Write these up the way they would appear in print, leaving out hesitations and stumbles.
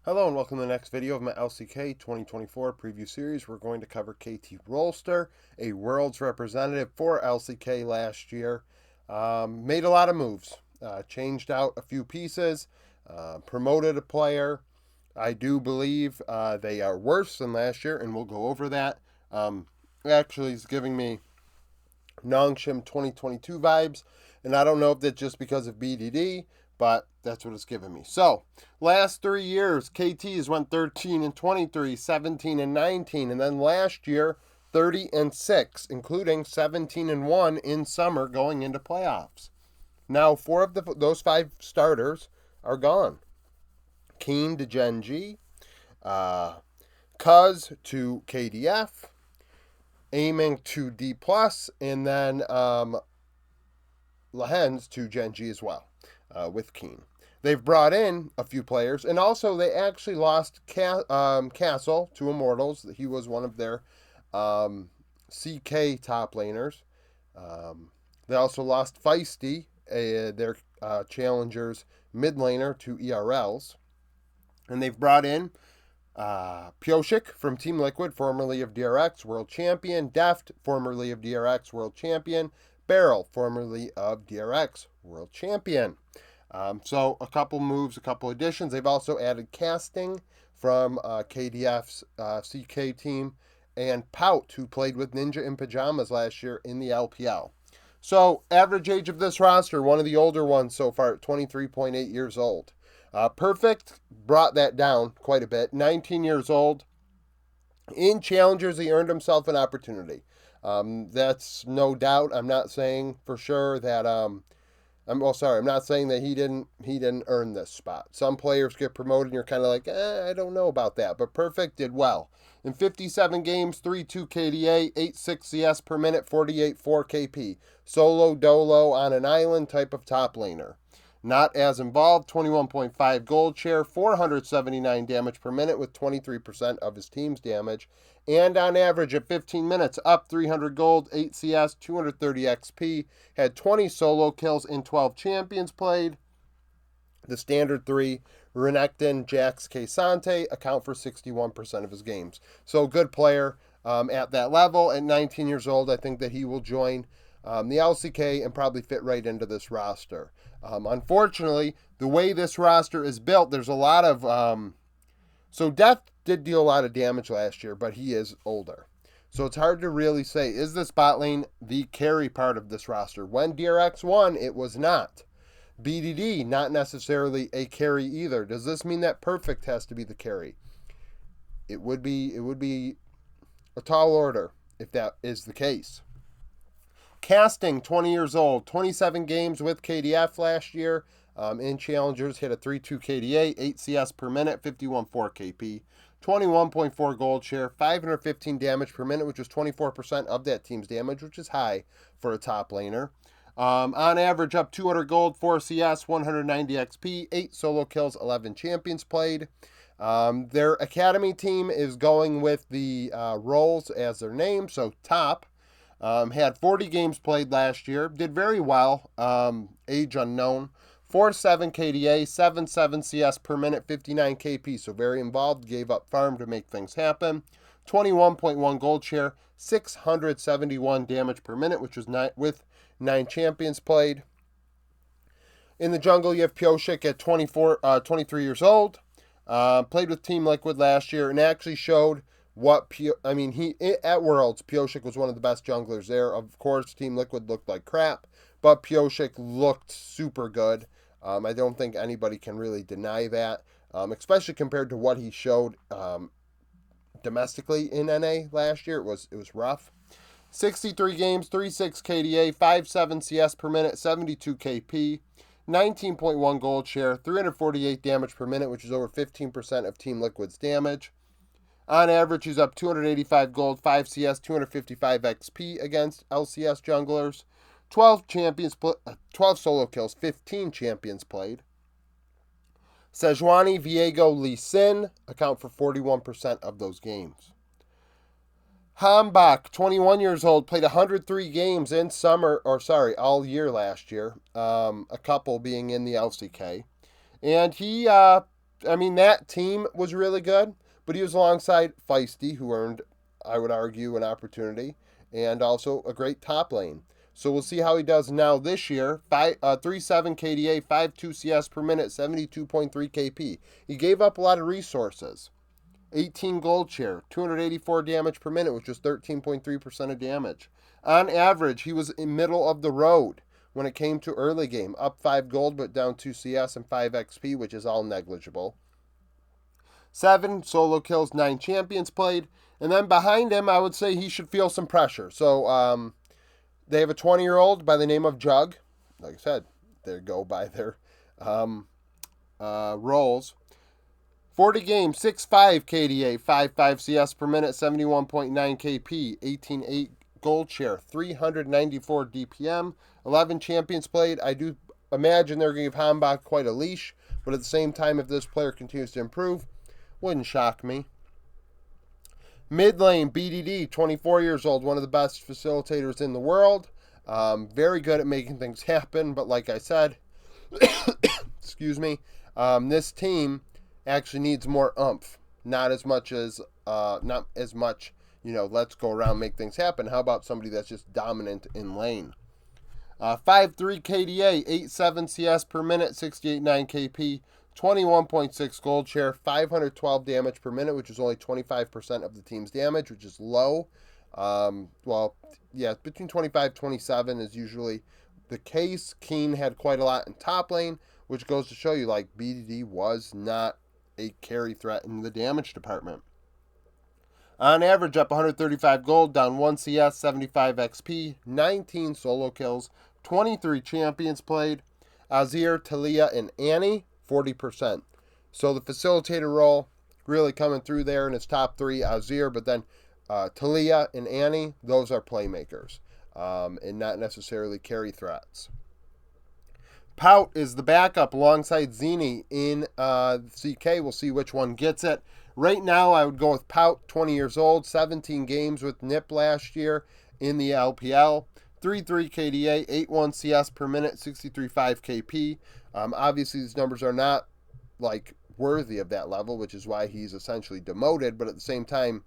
Hello and welcome to the next video of my LCK 2024 preview series. We're going to cover KT Rolster, a Worlds representative for LCK last year. Made a lot of moves, changed out a few pieces, promoted a player. I do believe they are worse than last year, and we'll go over that. Actually, it's giving me Nongshim 2022 vibes, and I don't know if that's just because of BDD, but that's what it's giving me. So, last 3 years, KT has went 13 and 23, 17 and 19, and then last year 30 and 6, including 17 and 1 in summer going into playoffs. Now, four of those five starters are gone. Keen to Gen G, Cuz to KDF, aiming to D+, and then Lahens to Gen G as well, with Keen. They've brought in a few players, and also they actually lost Castle to Immortals. He was one of their CK top laners. They also lost Feisty, their challengers mid laner, to ERLs. And they've brought in Pioshik from Team Liquid, formerly of DRX, world champion. Deft, formerly of DRX, world champion. Barrel, formerly of DRX, world champion. So a couple moves, a couple additions. They've also added Casting from KDF's CK team, and Pout, who played with Ninja in Pajamas last year in the LPL. So average age of this roster, one of the older ones so far, at 23.8 years old. Perfect brought that down quite a bit. 19 years old. In Challengers, he earned himself an opportunity. That's no doubt. I'm not saying for sure that I'm not saying that he didn't earn this spot. Some players get promoted and you're kind of like, I don't know about that. But Perfect did well. In 57 games, 3.2 KDA, 8.6 CS per minute, 48.4 KP. Solo dolo on an island type of top laner. Not as involved, 21.5 gold share, 479 damage per minute with 23% of his team's damage. And on average at 15 minutes, up 300 gold, 8 CS, 230 XP. Had 20 solo kills in 12 champions played. The standard three, Renekton, Jax, K'Sante, account for 61% of his games. So good player at that level. At 19 years old, I think that he will join the LCK and probably fit right into this roster. Unfortunately, the way this roster is built, there's a lot of... So Death did deal a lot of damage last year, but he is older. So it's hard to really say, is this bot lane the carry part of this roster? When DRX won, it was not. BDD, not necessarily a carry either. Does this mean that Perfect has to be the carry? It would be a tall order if that is the case. Casting, 20 years old, 27 games with KDF last year. In Challengers, hit a 3.2 KDA, 8 CS per minute, 51.4 KP, 21.4 gold share, 515 damage per minute, which is 24% of that team's damage, which is high for a top laner. On average, up 200 gold, 4 CS, 190 XP, 8 solo kills, 11 champions played. Their academy team is going with the roles as their name, so top. Had 40 games played last year. Did very well. Age unknown. 4.7 KDA, 7.7 CS per minute, 59 KP. So very involved. Gave up farm to make things happen. 21.1 gold share, 671 damage per minute, which was with 9 champions played. In the jungle, you have Pioshik at 23 years old. Played with Team Liquid last year and actually showed at Worlds, Pioshik was one of the best junglers there. Of course, Team Liquid looked like crap, but Pioshik looked super good. I don't think anybody can really deny that, especially compared to what he showed domestically in NA last year. It was rough. 63 games, 3.6 KDA, 5.7 CS per minute, 72 KP, 19.1 gold share, 348 damage per minute, which is over 15% of Team Liquid's damage. On average, he's up 285 gold, 5 CS, 255 XP against LCS junglers. 12 solo kills, 15 champions played. Sejuani, Viego, Lee Sin account for 41% of those games. Hambach, 21 years old, played 103 games all year last year, a couple being in the LCK. And he I mean, that team was really good, but he was alongside Feisty, who earned, I would argue, an opportunity, and also a great top lane. So we'll see how he does now this year. 3.7 KDA, 5.2 CS per minute, 72.3 KP. He gave up a lot of resources. 18 gold share, 284 damage per minute, which was 13.3% of damage. On average, he was in middle of the road when it came to early game. Up 5 gold, but down 2 CS and 5 XP, which is all negligible. 7 solo kills, 9 champions played. And then behind him, I would say he should feel some pressure. So they have a 20-year-old by the name of Jug. Like I said, they go by their roles. 40 games, 6.5 KDA, 5.5 CS per minute, 71.9 KP, 18.8 gold share, 394 DPM, 11 champions played. I do imagine they're going to give Hambach quite a leash, but at the same time, if this player continues to improve, wouldn't shock me. Mid lane, BDD, 24 years old, one of the best facilitators in the world. Very good at making things happen, but like I said, excuse me, this team actually needs more oomph. Not as much, let's go around, make things happen. How about somebody that's just dominant in lane? 5.3 KDA, 8.7 CS per minute, 68.9 KP, 21.6 gold share, 512 damage per minute, which is only 25% of the team's damage, which is low. Between 25 and 27 is usually the case. Keen had quite a lot in top lane, which goes to show you, like, BDD was not a carry threat in the damage department. On average, up 135 gold, down 1 CS, 75 XP, 19 solo kills, 23 champions played. Azir, Talia, and Annie, 40%. So the facilitator role really coming through there in his top 3, Azir, but then Talia and Annie, those are playmakers and not necessarily carry threats. Pout is the backup alongside Zini in CK. We'll see which one gets it. Right now, I would go with Pout, 20 years old, 17 games with Nip last year in the LPL. 3.3 KDA, 8.1 CS per minute, 63.5 KP. Obviously, these numbers are not worthy of that level, which is why he's essentially demoted. But at the same time,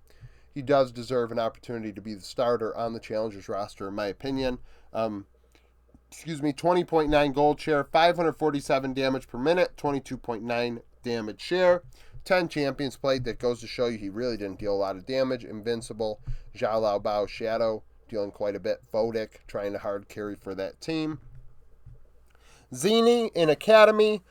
he does deserve an opportunity to be the starter on the Challengers roster, in my opinion. 20.9 gold share, 547 damage per minute, 22.9 damage share, 10 champions played. That goes to show you he really didn't deal a lot of damage. Invincible, Zhao Lao Bao, Shadow, dealing quite a bit. Fodic, trying to hard carry for that team. Zini in Academy,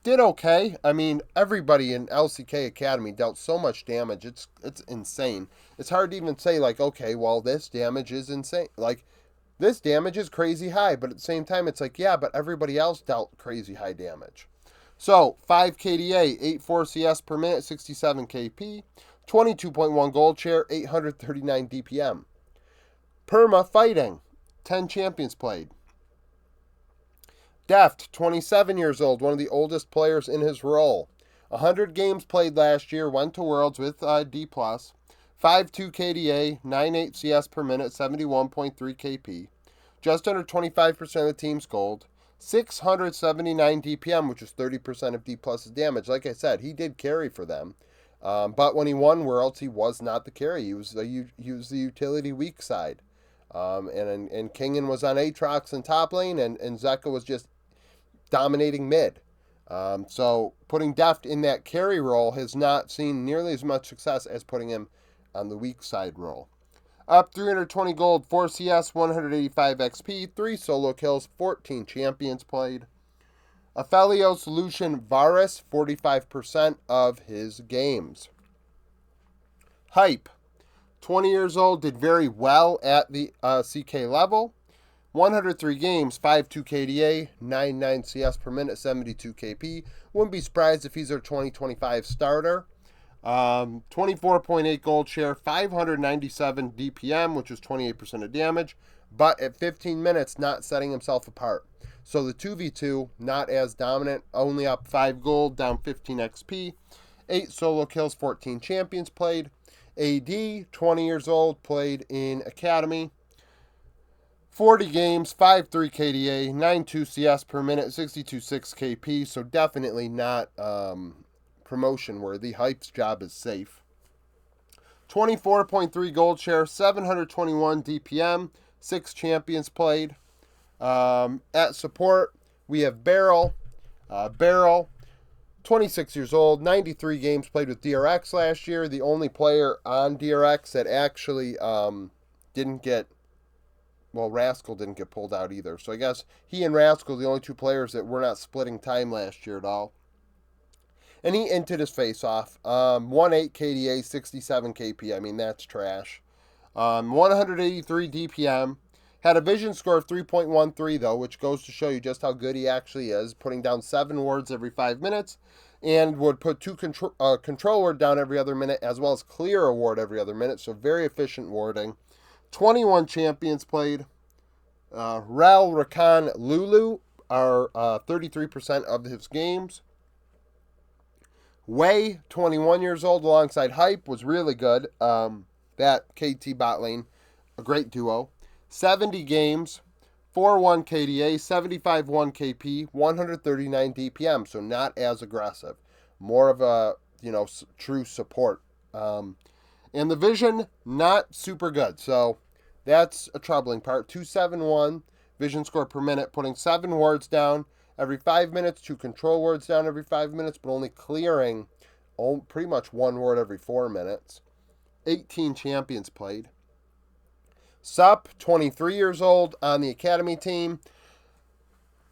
did okay. I mean, everybody in LCK Academy dealt so much damage. It's insane. It's hard to even say, okay, well, this damage is insane. This damage is crazy high, but at the same time, it's but everybody else dealt crazy high damage. So, 5 KDA, 8.4 CS per minute, 67 KP, 22.1 gold share, 839 DPM. Perma fighting, 10 champions played. Deft, 27 years old, one of the oldest players in his role. 100 games played last year, went to Worlds with D+. 5.2 KDA, 9.8 CS per minute, 71.3 KP. Just under 25% of the team's gold. 679 DPM, which is 30% of D+'s damage. Like I said, he did carry for them. But when he won Worlds, he was not the carry. He was the utility weak side. And Kingen was on Aatrox in top lane, and Zeka was just dominating mid. So putting Deft in that carry role has not seen nearly as much success as putting him on the weak side role. Up 320 gold, 4 CS, 185 XP, 3 solo kills, 14 champions played. Aphelios Lucian Varus, 45% of his games. Hype, 20 years old, did very well at the CK level. 103 games, 5.2 KDA, 9.9 CS per minute, 72 KP. Wouldn't be surprised if he's our 2025 starter. 24.8 gold share, 597 DPM, which is 28% of damage. But at 15 minutes, not setting himself apart. So the 2v2, not as dominant, only up 5 gold, down 15 XP. 8 solo kills, 14 champions played. AD, 20 years old, played in Academy. 40 games, 5.3 KDA, 9.2 CS per minute, 62.6 KP, so definitely not promotion worthy. Hype's job is safe. 24.3 gold share, 721 DPM, 6 champions played. At support, we have Barrel. Barrel, 26 years old, 93 games played with DRX last year. The only player on DRX that actually didn't get, well, Rascal didn't get pulled out either. So I guess he and Rascal, the only two players that were not splitting time last year at all. And he inted his face off. 1.8 KDA, 67 KP. I mean, that's trash. 183 DPM. Had a vision score of 3.13, though, which goes to show you just how good he actually is, putting down 7 wards every 5 minutes, and would put 2 control ward down every other minute, as well as clear a ward every other minute, so very efficient warding. 21 champions played. Ral Rakan Lulu are 33% of his games. Wei, 21 years old, alongside Hype, was really good. That KT bot lane, a great duo. 70 games, 4-1 KDA, 75-1 KP, 139 DPM, so not as aggressive. More of a, true support. And the vision, not super good, so that's a troubling part. 271 vision score per minute, putting 7 wards down every 5 minutes, 2 control wards down every 5 minutes, but only clearing pretty much 1 ward every 4 minutes. 18 champions played. Sup, 23 years old, on the academy team.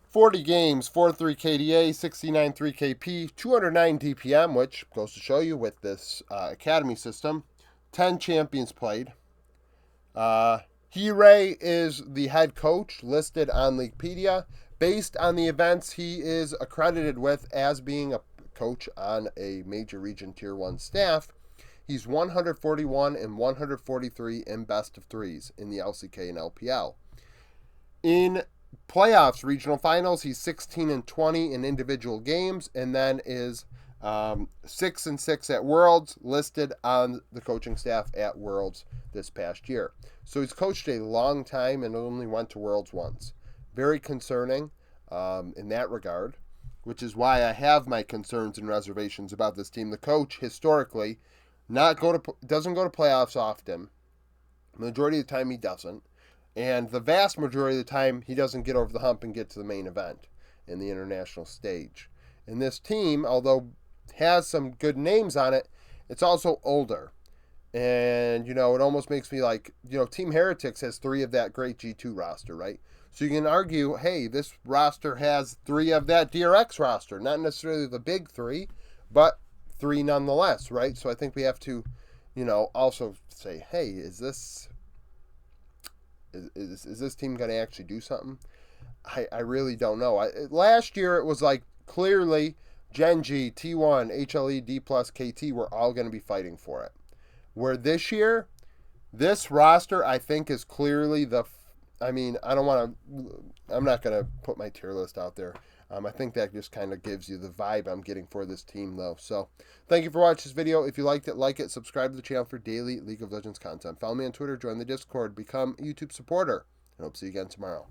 40 games, 4.3 KDA, 69.3 KP, 209 DPM, which goes to show you with this academy system. 10 champions played. Hiray is the head coach listed on Leaguepedia. Based on the events he is accredited with as being a coach on a major region tier 1 staff, he's 141 and 143 in best of 3s in the LCK and LPL. In playoffs, regional finals, he's 16 and 20 in individual games, and then is 6 and 6 at Worlds, listed on the coaching staff at Worlds this past year. So he's coached a long time and only went to Worlds once. Very concerning in that regard, which is why I have my concerns and reservations about this team. The coach, historically, doesn't go to playoffs often. The majority of the time he doesn't. And the vast majority of the time he doesn't get over the hump and get to the main event in the international stage. And this team, although has some good names on it, it's also older. And, it almost makes me like, Team Heretics has 3 of that great G2 roster, right? So you can argue, hey, this roster has 3 of that DRX roster. Not necessarily the big 3, but 3 nonetheless, right? So I think we have to, also say, hey, is this team going to actually do something? I really don't know. Last year it was like clearly Genji, T1, HLE, D+, KT were all going to be fighting for it. Where this year, this roster I think is clearly I'm not going to put my tier list out there. I think that just kind of gives you the vibe I'm getting for this team, though. So, thank you for watching this video. If you liked it, like it. Subscribe to the channel for daily League of Legends content. Follow me on Twitter, join the Discord, become a YouTube supporter, and hope to see you again tomorrow.